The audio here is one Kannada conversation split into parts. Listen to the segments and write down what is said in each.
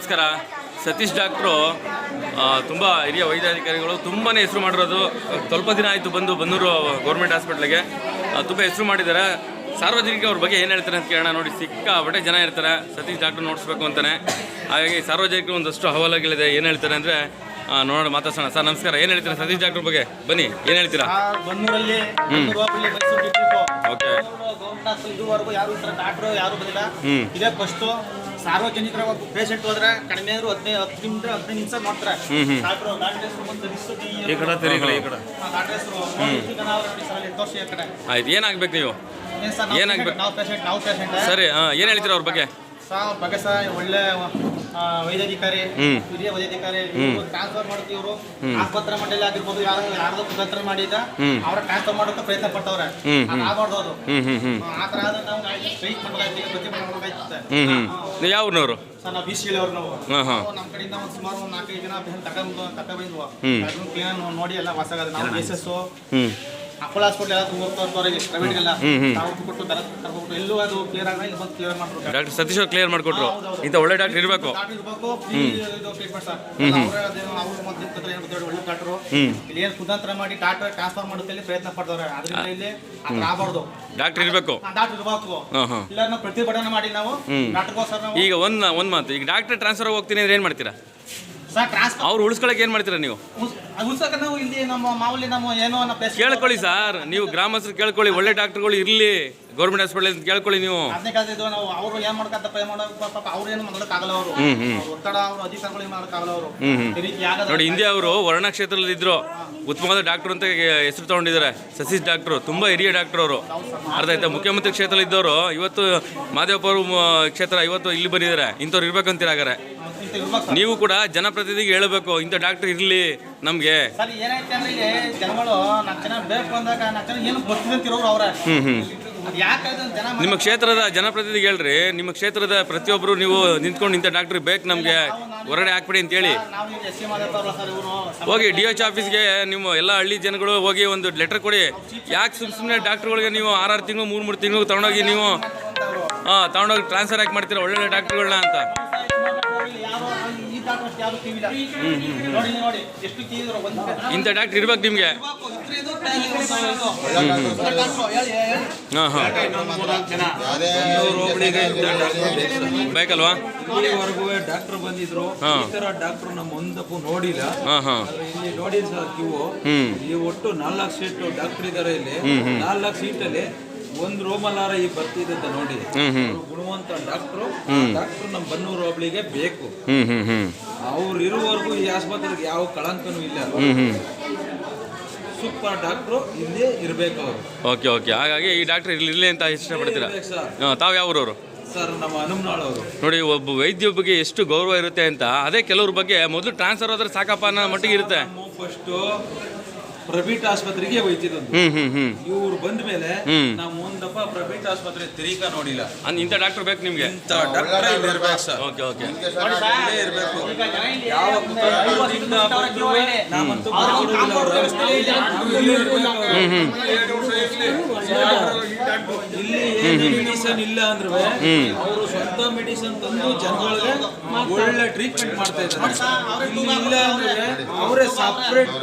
ನಮಸ್ಕಾರ. ಸತೀಶ್ ಡಾಕ್ಟ್ರು ತುಂಬ ಹಿರಿಯ ವೈದ್ಯಾಧಿಕಾರಿಗಳು, ತುಂಬಾ ಹೆಸರು ಮಾಡಿರೋದು. ಸ್ವಲ್ಪ ದಿನ ಆಯಿತು ಬಂದು ಬನ್ನೂರು ಗೌರ್ಮೆಂಟ್ ಹಾಸ್ಪಿಟ್ಲಿಗೆ ತುಂಬ ಹೆಸರು ಮಾಡಿದ್ದಾರೆ. ಸಾರ್ವಜನಿಕ ಅವ್ರ ಬಗ್ಗೆ ಏನು ಹೇಳ್ತಾರೆ ಅಂತ ಕೇಳೋಣ. ನೋಡಿ, ಸಿಕ್ಕಾಪಟ್ಟೆ ಜನ ಇರ್ತಾರೆ ಸತೀಶ್ ಡಾಕ್ಟ್ರು ನೋಡಿಸ್ಬೇಕು ಅಂತಲೇ. ಹಾಗಾಗಿ ಸಾರ್ವಜನಿಕರು ಒಂದಷ್ಟು ಹವಾಲುಗಳಿದೆ. ಏನು ಹೇಳ್ತಾರೆ ಅಂದರೆ ನೋಡೋಣ, ಮಾತಾಡ್ಸೋಣ. ಸರ್ ನಮಸ್ಕಾರ, ಏನು ಹೇಳ್ತೀರಾ ಸತೀಶ್ ಡಾಕ್ಟ್ರ್ ಬಗ್ಗೆ? ಬನ್ನಿ, ಏನು ಹೇಳ್ತೀರಾ? ಬನ್ನೂರಲ್ಲಿ ಓಕೆ, ಇದುವರೆಗೂ ಯಾರು ಡಾಕ್ಟ್ರು ಯಾರು ಬಂದಿಲ್ಲ. ಇದೇ ಫಸ್ಟ್. ಸಾರ್ವಜನಿಕರ ಪೇಷಂಟ್ ಹೋದ್ರೆ ಕಡಿಮೆ ಅಂದ್ರು 15 ನಿಮಿಷ ಮಾಡ್ತಾರೆ. ಡಾಕ್ಟ್ರು ಆಯ್ತು, ಏನಾಗ್ಬೇಕು ನೀವು? ಏನಾಗ್ಬೇಕು? ನಾವು ಪೇಷಂಟ್. ಸರಿ, ಏನು ಹೇಳ್ತೀರಾ ಅವ್ರ ಬಗ್ಗೆ? ಬಗ್ಗೆ ಒಳ್ಳೆ ವೈದ್ಯಾಧಿಕಾರಿ, ಹಿರಿಯ ವೈದ್ಯಾಧಿಕಾರಿ. ಟ್ರಾನ್ಸ್ಫರ್ ಮಾಡ್ತೀವಿ. ಇವರು ಆಸ್ಪತ್ರೆ ಮಂಡಳಿ ಆಗಿರ್ಬೋದು, ಯಾರ್ದು ಕುತಂತ್ರ ಮಾಡಿದ ಅವ್ರ ಟ್ರಾನ್ಸ್ಫರ್ ಮಾಡೋಕೆ ಪ್ರಯತ್ನ ಪಟ್ಟವ್ರೆ. ಆಗ್ಬಾರ್ದು. ಆ ತರ ಆದ್ರೆ ನಾವು ಸ್ಟ್ರೈಕ್ ಮಾಡಲಾಗ್ತೀವಿ, ಪ್ರತಿಭಟನೆ ಮಾಡಬೇಕಾಗ್ತದೆ. ಯಾವ ಊರಿನವರು? ಸರ್ ನಾವು BC ಅವ್ರು. ನಾವು ನಮ್ಮ ಕಡೆಯಿಂದ ಒಂದು ಸುಮಾರು 4-5 ಜನ ಪೇಷಂಟ್ ತಗೊಂಡ್ಬಂದ್ವು. ಅದನ್ನು ಕ್ಲೀನ್ ನೋಡಿ ಎಲ್ಲ ವಾಸಾಗದ. ನಾವು BSS ಅಪೋಲೋ ಹಾಸ್ಪಿಟಲ್ ಎಲ್ಲ ತುಂಬ ಪ್ರೈವೇಟ್ಗೆಲ್ಲ ನಾವು ಕೊಟ್ಟು ಕರ್ಕೊಂಡು ಎಲ್ಲೂ ಅದು ಕ್ಲಿಯರ್ ಆಗ ಇಲ್ಲಿ ಬಂದು ಕ್ಲಿಯರ್ ಮಾಡ್ಕೊಡ್ತಾರೆ. ಡಾಕ್ಟರ್ ಸತೀಶ್ ಅವ್ರು ಕ್ಲಿಯರ್ ಮಾಡಿಕೊಟ್ರು. ಇಂಥ ಒಳ್ಳೆ ಡಾಕ್ಟರ್ ಇರಬೇಕು. ಒಳ್ಳೆ ಡಾಕ್ಟರು ಇಲ್ಲಿ ಏನು ಕುತಂತ್ರ ಮಾಡಿ ಡಾಕ್ಟರ್ ಟ್ರಾನ್ಸ್ಫರ್ ಮಾಡೋಕೆ ಪ್ರಯತ್ನ ಪಡ್ತಾರೆ. ಅದರಿಂದ ಇಲ್ಲಿ ಆಗಬಾರ್ದು. ಡಾಕ್ಟರ್ ಇರಬೇಕು. ಡಾಕ್ಟರ್ ಇರಬೇಕು. ಇಲ್ಲ ನಾವು ಪ್ರತಿಭಟನೆ ಮಾಡಿ ನಾವು ಡಾಕ್ಟರ್ಗೋಸ್ಕರ. ಈಗ ಒಂದು ಮಾತು, ಈಗ ಡಾಕ್ಟರ್ ಟ್ರಾನ್ಸ್ಫರ್ ಹೋಗ್ತೀನಿ ಅಂದ್ರೆ ಏನು ಮಾಡ್ತೀರಾ? ಅವ್ರು ಉಳಿಸ್ಕೊಳಕ್ಕೆ ಏನು ಮಾಡ್ತೀರಾ ನೀವು? ನಾವು ಇಲ್ಲಿ ನಮ್ಮ ಮಾಮೂಲಿ ನಮ್ಮ ಏನೋ ಕೇಳ್ಕೊಳ್ಳಿ ಸರ್, ನೀವು ಗ್ರಾಮಸ್ಥರು ಕೇಳ್ಕೊಳ್ಳಿ, ಒಳ್ಳೆ ಡಾಕ್ಟರ್ಗಳು ಇರಲಿ ಗೌರ್ಮೆಂಟ್ ಹಾಸ್ಪಿಟಲ್ ಅಂತ ಕೇಳ್ಕೊಳ್ಳಿ ನೀವು. ಅದನ್ನೇ ಕಲ್ತಿದ್ವು ನಾವು. ಅವರು ಏನು ಮಾಡ್ಕೊಂತ ಪ್ರೇ ಮಾಡೋ ಪಾಪ ಅವ್ರು ಏನು ಮಾಡೋಕ್ಕಾಗಲ್ಲ. ಅವರು ಒತ್ತಡ, ಅವರು ಅಧಿಕಾರಿಗಳು ಏನು ಮಾಡೋಕ್ಕಾಗಲ್ಲ. ಅವರು ನೋಡಿ, ಹಿಂದೆ ಅವರು ವರ್ಣ ಕ್ಷೇತ್ರದಲ್ಲಿ ಇದ್ರು, ಉತ್ತಮವಾದ ಡಾಕ್ಟರ್ ಅಂತ ಹೆಸರು ತಗೊಂಡಿದ್ದಾರೆ ಸತೀಶ್ ಡಾಕ್ಟ್ರು. ತುಂಬ ಹಿರಿಯ ಡಾಕ್ಟರ್ ಅವರು. ಅರ್ಥ ಆಯ್ತಾ? ಮುಖ್ಯಮಂತ್ರಿ ಕ್ಷೇತ್ರದಲ್ಲಿ ಇದ್ದವರು ಇವತ್ತು ಮಾದೇವಪ್ಪ ಕ್ಷೇತ್ರ ಇವತ್ತು ಇಲ್ಲಿ ಬಂದಿದ್ದಾರೆ. ಇಂಥವ್ರು ಇರ್ಬೇಕಂತೀರಾಗಾರೆ ನೀವು ಕೂಡ ಜನಪ್ರತಿನಿಧಿಗೆ ಹೇಳಬೇಕು, ಇಂಥ ಡಾಕ್ಟರ್ ಇರಲಿ ನಮಗೆ. ಸರ್ ಏನಾಯ್ತು ಅಂದ್ರೆ ಇಲ್ಲಿ ಜನಗಳು 4 ಜನ ಬೇಕು ಅಂದಾಗ 4 ಜನ ಏನು ಬರ್ತಿದಂತಿರೋರು ಅವ್ರೆ. ನಿಮ್ಮ ಕ್ಷೇತ್ರದ ಜನಪ್ರತಿನಿಧಿಗೆ ಹೇಳ್ರಿ, ನಿಮ್ಮ ಕ್ಷೇತ್ರದ ಪ್ರತಿಯೊಬ್ಬರು ನೀವು ನಿಂತ್ಕೊಂಡು ಇಂಥ ಡಾಕ್ಟ್ರಿಗೆ ಬೇಕು ನಮಗೆ, ಹೊರಗಡೆ ಹಾಕ್ಬಿಡಿ ಅಂತೇಳಿ. ಹೋಗಿ DH ಆಫೀಸ್ಗೆ ನಿಮ್ಮ ಎಲ್ಲ ಹಳ್ಳಿ ಜನಗಳು ಹೋಗಿ ಒಂದು ಲೆಟರ್ ಕೊಡಿ. ಯಾಕೆ ಸುಮ್ಮನೆ ಡಾಕ್ಟ್ರುಗಳಿಗೆ ನೀವು 6 ತಿಂಗಳು 3 ತಿಂಗಳು ತೊಗೊಂಡೋಗಿ ನೀವು ತೊಗೊಂಡೋಗಿ ಟ್ರಾನ್ಸ್ಫರ್ ಯಾಕೆ ಮಾಡ್ತೀರಾ ಒಳ್ಳೊಳ್ಳೆ ಡಾಕ್ಟ್ರುಗಳನ್ನ ಅಂತ? ಇಂಥ ಡಾಕ್ಟರ್ ಇರ್ಬೇಕು ನಿಮಗೆ. ಬೇಕಲ್ವಾ? ಇಲ್ಲಿವರೆಗೂ ಡಾಕ್ಟರ್ ಬಂದಿದ್ರು, ಈ ತರ ಡಾಕ್ಟರ್ ನಮ್ಮ ಒಂದಕ್ಕೂ ನೋಡಿಲ್ಲ. ಇಲ್ಲಿ ನೋಡಿ ಸರ್, ಇಲ್ಲಿ ಒಟ್ಟು 4 ಸೀಟ್ ಡಾಕ್ಟರ್ ಇದಾರೆ. ಇಲ್ಲಿ 4 ಸೀಟಲ್ಲಿ ಒಂದು ರೋಮಲಾರ ಈ ಬರ್ತಿದೆ ಅಂತ ನೋಡಿ. ಗುಣವಂತ ಡಾಕ್ಟ್ರು ನಮ್ಮ ಬನ್ನೂರು ಹೋಬಳಿಗೆ ಬೇಕು. ಅವ್ರು ಇರುವವರೆಗೂ ಈ ಆಸ್ಪತ್ರೆಗೆ ಯಾವ ಕಳಂಕನೂ ಇಲ್ಲ. ಸೂಪರ್ ಡಾಕ್ಟ್ರು ಇಲ್ಲೇ ಇರ್ಬೇಕು ಅವರು. ಓಕೆ ಓಕೆ, ಹಾಗಾಗಿ ಈ ಡಾಕ್ಟರ್ ಇರಲಿ ಅಂತ ಇಷ್ಟಪಡ್ತೀರಾ? ತಾವು ಯಾವ ಊರವರು? ಸರ್ ನಮ್ಮ ಹನುಮನಾಳ್ ಅವರು. ನೋಡಿ, ಒಬ್ಬ ವೈದ್ಯ ಬಗ್ಗೆ ಎಷ್ಟು ಗೌರವ ಇರುತ್ತೆ ಅಂತ. ಅದೇ ಕೆಲವ್ರ ಬಗ್ಗೆ ಮೊದಲು ಟ್ರಾನ್ಸ್ಫರ್ ಹೋದ್ರೆ ಸಾಕಪ್ಪ ಅನ್ನೋ ಮಟ್ಟಿಗೆ ಇರುತ್ತೆ. ಫಸ್ಟು ಪ್ರೈವೇಟ್ ಆಸ್ಪತ್ರೆಗೆ ಹೋಯ್ತಿದ್ದು. ಇವ್ರು ಬಂದ ಮೇಲೆ ನಾವು ಒಂದಪ್ಪ ಪ್ರೈವೇಟ್ ಆಸ್ಪತ್ರೆ ತಿರೀಕ ನೋಡಿಲ್ಲ. ಇಂಥ ಡಾಕ್ಟರ್ ಬೇಕು ನಿಮ್ಗೆ? ಇಂಥ ಡಾಕ್ಟರ್ ಇಲ್ಲಿ ಇರ್ಬೇಕು ಸರ್. ಓಕೆ ಓಕೆ, ಇಲ್ಲೇ ಇರಬೇಕು. ಯಾವ ನಾವಂತೂ ಇಲ್ಲಿ ಮೆಡಿಸನ್ ಇಲ್ಲ ಅಂದ್ರೆ ಅವರು ಸ್ವಂತ ಮೆಡಿಸನ್ ತಂದು ಜನಗಳಿಗೆ ಒಳ್ಳೆ ಟ್ರೀಟ್ಮೆಂಟ್ ಮಾಡ್ತಾ ಇದ್ದಾರೆ. ಇಲ್ಲಿ ಇಲ್ಲ ಅಂದ್ರೆ ಅವರೇ ಸಪ್ರೇಟ್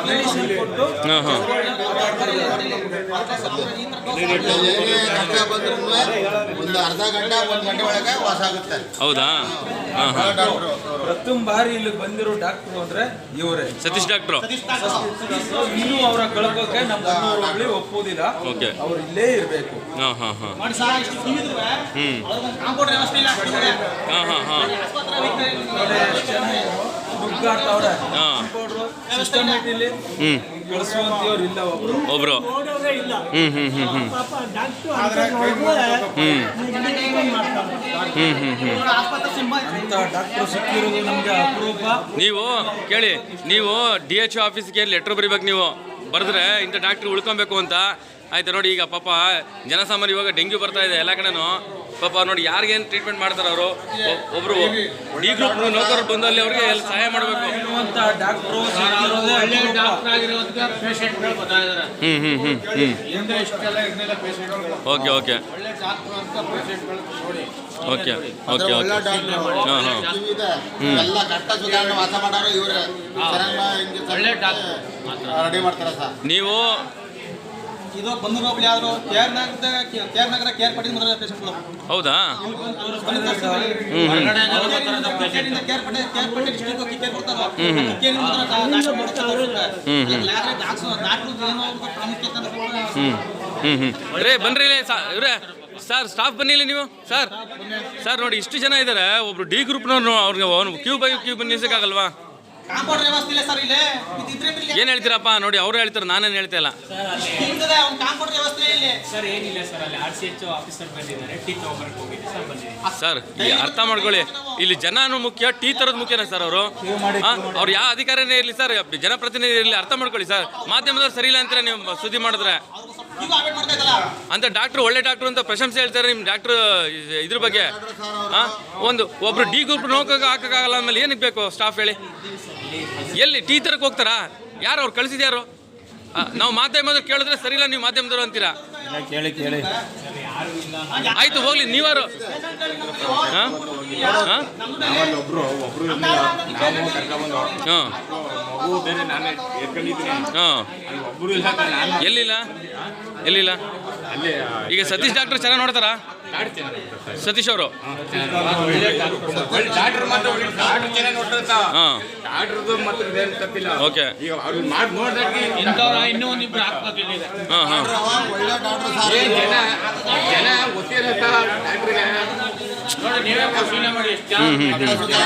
ಮೆಡಿಸಿನ್ ಕೊಟ್ಟು ಒಂದು ಅರ್ಧ ಗಂಟೆ 1 ಗಂಟೆ ಒಳಗೆ ವಾಸ ಆಗುತ್ತೆ. ಹೌದಾ? ಪ್ರಥಮ ಬಾರಿ ಇಲ್ಲಿ ಬಂದಿರೋ ಡಾಕ್ಟ್ರು ಅಂದ್ರೆ ಇವರೇ, ಸತೀಶ್ ಡಾಕ್ಟ್ರು. ಇನ್ನೂ ಅವರ ಕಳ್ಕೋಕೆ ನಮ್ಮ ಹೋಬಳಿ ಒಪ್ಪುವುದಿಲ್ಲ. ಅವ್ರು ಇಲ್ಲೇ ಇರಬೇಕು. ಕಳಿಸುವಂತವ್ರು ಇಲ್ಲ, ಒಬ್ರು. ಡಾಕ್ಟರ್ ಸಿಕ್ಕಿರೋದು ನಮ್ಗೆ ಅಪರೂಪ. ನೀವು ಕೇಳಿ, ನೀವು DH ಆಫೀಸ್ಗೆ ಲೆಟರ್ ಬರಿಬೇಕು. ನೀವು ಬರೆದ್ರೆ ಇಂಥ ಡಾಕ್ಟ್ರ್ ಉಳ್ಕೊಬೇಕು ಅಂತ ಆಯ್ತು ನೋಡಿ, ಈಗ ಪಾಪ ಜನಸಾಮಾನ್ಯ ಇವಾಗ ಡೆಂಗ್ಯೂ ಬರ್ತಾ ಇದೆ ಎಲ್ಲ ಕಡೆನೂ. ಪಾಪ ನೋಡಿ ಯಾರಿಗೇನು ಟ್ರೀಟ್ಮೆಂಟ್ ಮಾಡ್ತಾರೆ ಅವರು. ಒಬ್ರು ಡಿ ಗ್ರೂಪ್ ನೌಕರರು ಬಂದಲ್ಲಿ ಅವ್ರಿಗೆ ಎಲ್ಲ ಸಹಾಯ ಮಾಡಬೇಕು. Doctor okay okay okay okay ಒಳ್ಳೆ ಓಕೆ ಡಾಕ್ಟ್ರು. ಹಾಂ ಹಾಂ ಇದೆ. ಎಲ್ಲ ಕಟ್ಟ ಸುಧಾರಣೆ ವಾಸ ಮಾಡೋರು ಇವ್ರೆ. ರೆಡಿ ಮಾಡ್ತಾರೆ ಸರ್. ನೀವು ಇದು ಬನ್ನೂರು ಹೋಬಳಿ ಆದ್ರು ಕೇರ್ ನಗರ ಕೇರ್ ಪಟ್ಟಿ ಮೊದಲ ಪೇಷಂಟ್ಗಳು ಹೌದಾ? ಕೇರ್ ಪಟ್ಟಿ ಡಿಸ್ಟ್ರಿಕ್ಟ್ ಹೋಗಿ ಕೇರ್ ಕೊಡ್ತಾರೆ. ರೇ ಬನ್ರಿ ಇವ್ರೆ ಸರ್, ಸ್ಟಾಫ್ ಬನ್ನಿ ಇಲ್ಲಿ ನೀವು ಸರ್. ಸರ್ ನೋಡಿ ಇಷ್ಟು ಜನ ಇದ್ದಾರೆ, ಒಬ್ರು ಡಿ ಗ್ರೂಪ್ನವ್ರು ಅವ್ರಿಗೆ ಕ್ಯೂ ಬೈ ಕ್ಯೂ ಬನ್ನಿ ನಿಲ್ಸಕ್ಕಾಗಲ್ವಾ? ಕಾಂಪೌಂಡರ್ ವ್ಯವಸ್ಥೆ ಇಲ್ಲ ಸರ್ ಇಲ್ಲಿ. ಏನು ಹೇಳ್ತೀರಪ್ಪ? ನೋಡಿ ಅವ್ರು ಹೇಳ್ತಾರೆ, ನಾನೇನು ಹೇಳ್ತಾ ಇಲ್ಲ. ಕಾಂಪೌಂಡರ್ ವ್ಯವಸ್ಥೆ ಇಲ್ಲಿ ಸರ್ ಏನಿಲ್ಲ ಸರ್, ಅಲ್ಲಿ RCH ಆಫೀಸರ್ ಬಂದಿದ್ದಾರೆ, ಟೀ ತಗೊಂಬರಕ್ಕೆ ಹೋಗಿದ್ದೆ ಸರ್, ಬಂದಿದ್ದೀನಿ. ಸರ್ ಈ ಅರ್ಥ ಮಾಡ್ಕೊಳ್ಳಿ, ಇಲ್ಲಿ ಜನನೂ ಮುಖ್ಯ, ಟೀ ತರೋದು ಮುಖ್ಯನಾ ಸರ್? ಅವರು ಅವ್ರು ಯಾವ ಅಧಿಕಾರನೇ ಇರಲಿ ಸರ್, ಜನಪ್ರತಿನಿಧಿ ಇರಲಿ, ಅರ್ಥ ಮಾಡ್ಕೊಳ್ಳಿ ಸರ್. ಮಾಧ್ಯಮದವ್ರು ಸರಿ ಇಲ್ಲ ಅಂತಾರೆ ನೀವು ಸುದ್ದಿ ಮಾಡಿದ್ರೆ. ಈಗ ಅವೇಟ್ ಮಾಡ್ತಾ ಇದ್ದಲ್ಲ. ಅಂತ ಡಾಕ್ಟ್ರು ಒಳ್ಳೆ ಡಾಕ್ಟ್ರು ಅಂತ ಪ್ರಶಂಸೆ ಹೇಳ್ತಾರೆ ನಿಮ್ಮ ಡಾಕ್ಟ್ರು ಇದ್ರ ಬಗ್ಗೆ. ಒಬ್ರು ಡಿ ಗ್ರೂಪ್ ಹಾಕೋಕ್ಕಾಗಲ್ಲ ಅಂದಮೇಲೆ ಏನಕ್ಕೆ ಬೇಕು ಸ್ಟಾಫ್ ಹೇಳಿ? ಎಲ್ಲಿ ಟೀ ತರಕ್ಕೆ ಹೋಗ್ತಾರಾ? ಯಾರು ಅವ್ರು ಕಳಿಸಿದ್ಯಾರು? ನಾವು ಮಾಧ್ಯಮದವ್ರು ಕೇಳಿದ್ರೆ ಸರಿ ಇಲ್ಲ, ನೀವು ಮಾಧ್ಯಮದವ್ರು ಅಂತೀರಾ? ಆಯ್ತು ಹೋಗ್ಲಿ, ನೀವಾರು ಹಾಂ ಹಾಂ ಹಾಂ ಎಲ್ಲಿಲ್ಲ ಎಲ್ಲಿಲ್ಲ. ಈಗ ಸತೀಶ್ ಡಾಕ್ಟರ್ ಚೆನ್ನಾಗಿ ನೋಡ್ತಾರಾ? ಸತೀಶ್ ಅವರು ಓಕೆ ಇನ್ನೂ ಒಂದಿಬ್ರು ಹಾಕ್ಬೇಕು. ಹಾಂ ಹಾಂ ಒಳ್ಳೆ ಡಾಕ್ಟ್ರು ಸರ್. ನೋಡಿ ನೀವೇ ಪರಿಶೀಲನೆ ಮಾಡಿ ಎಷ್ಟು ಜನ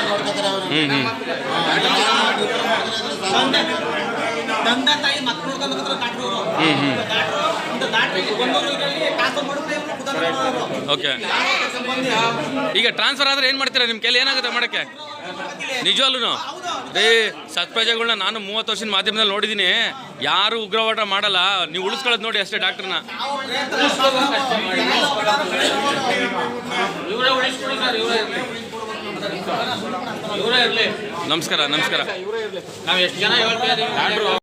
ತಂದೆ ತಾಯಿ ಮಕ್ಕಳು ಡಾಕ್ಟ್ರು ಡಾಕ್ಟ್ರಿಗೆ ಬಂದವರಲ್ಲಿ ಟ್ರಾನ್ಸ್ಫರ್ ಮಾಡಿದ್ರೆ ಓಕೆ. ಈಗ ಟ್ರಾನ್ಸ್ಫರ್ ಆದರೆ ಏನು ಮಾಡ್ತೀರಾ? ನಿಮ್ಮ ಕೈಲಿ ಏನಾಗುತ್ತೆ ಮಾಡೋಕ್ಕೆ? ನಿಜವಲ್ಲೂ ಏ ಸತ್ಪ್ರಜೆಗಳನ್ನ ನಾನು 30 ವರ್ಷದ ಮಾಧ್ಯಮದಲ್ಲಿ ನೋಡಿದ್ದೀನಿ. ಯಾರು ಉಗ್ರವಾಟ ಮಾಡಲ್ಲ, ನೀವು ಉಳಿಸ್ಕೊಳ್ಳೋದು ನೋಡಿ ಅಷ್ಟೇ ಡಾಕ್ಟ್ರನ್ನ. ಇವರೇ ಉಳಿಸ್ಕೊಳ್ಳಿ ಸರ್, ಇವರೇ ಇರಲಿ. ನಮಸ್ಕಾರ ನಮಸ್ಕಾರ. ನಾವು ಎಷ್ಟು ಜನ ಹೇಳ್ತಾ ಇದ್ದೀವಿ.